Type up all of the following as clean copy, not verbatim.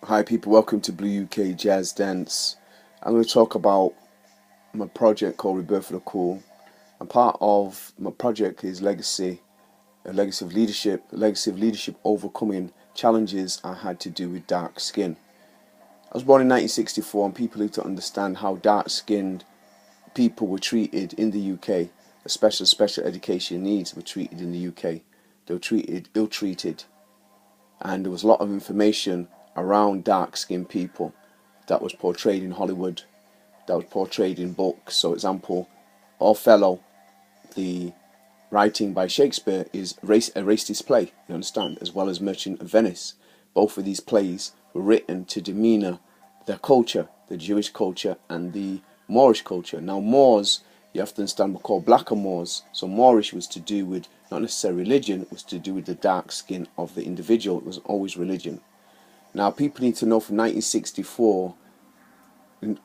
Hi people, welcome to Blue UK Jazz Dance. I'm going to talk about my project called Rebirth of the Cool. And part of my project is legacy, a legacy of leadership overcoming challenges I had to do with dark skin. I was born in 1964 and people need to understand how dark-skinned people were treated in the UK, especially special education needs were treated in the UK. They were treated, ill-treated, and there was a lot of information around dark-skinned people that was portrayed in Hollywood, that was portrayed in books. So, example, Othello, the writing by Shakespeare, is a racist play, you understand, as well as Merchant of Venice. Both of these plays were written to demeanor their culture, the Jewish culture and the Moorish culture. Now, Moors, you have to understand, were called blacker Moors. So Moorish was to do with not necessarily religion, it was to do with the dark skin of the individual. It wasn't always religion. Now, people need to know from 1964, you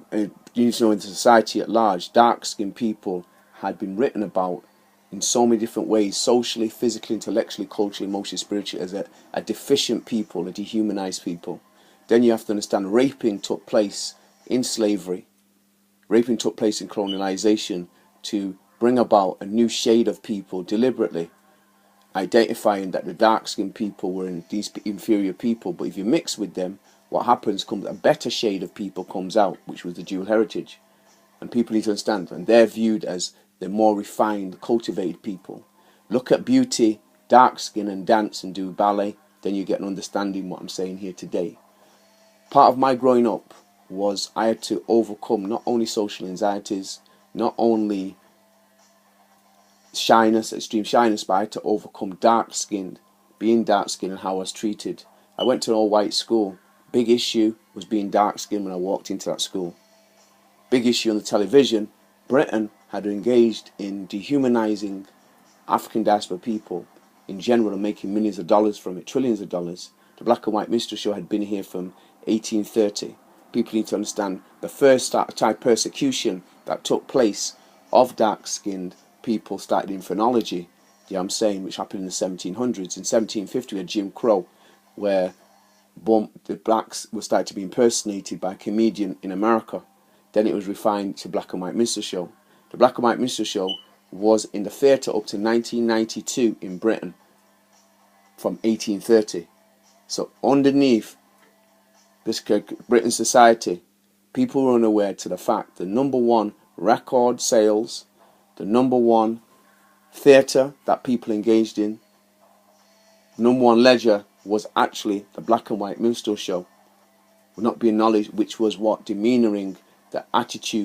need to know in society at large, dark-skinned people had been written about in so many different ways, socially, physically, intellectually, culturally, emotionally, spiritually, as a deficient people, a dehumanized people. Then you have to understand raping took place in slavery. Raping took place in colonialization to bring about a new shade of people deliberately, identifying that the dark-skinned people were these inferior people, but if you mix with them, what happens comes a better shade of people comes out, which was the dual heritage. And people need to understand, and they're viewed as the more refined, cultivated people. Look at beauty, dark skin, and dance and do ballet, then you get an understanding what I'm saying here today. Part of my growing up was I had to overcome not only social anxieties, not only shyness, extreme shyness, but I had to overcome being dark-skinned and how I was treated. I went to an all-white school. Big issue was being dark-skinned when I walked into that school. Big issue on the television. Britain had engaged in dehumanizing African diaspora people in general and making millions of dollars from it, trillions of dollars. The black and white minstrel show had been here from 1830. People need to understand the first type persecution that took place of dark-skinned people started in phrenology, I'm saying, which happened in the 1700s. In 1750 we had Jim Crow, where the blacks were started to be impersonated by a comedian in America. Then it was refined to black and white minstrel show. The black and white minstrel show was in the theatre up to 1992 in Britain, from 1830. So underneath this Britain society, people were unaware to the fact the number one record sales, the number one theatre that people engaged in, number one leisure was actually the black and white minstrel show. Would not be acknowledged, which was what? Demeanoring the attitude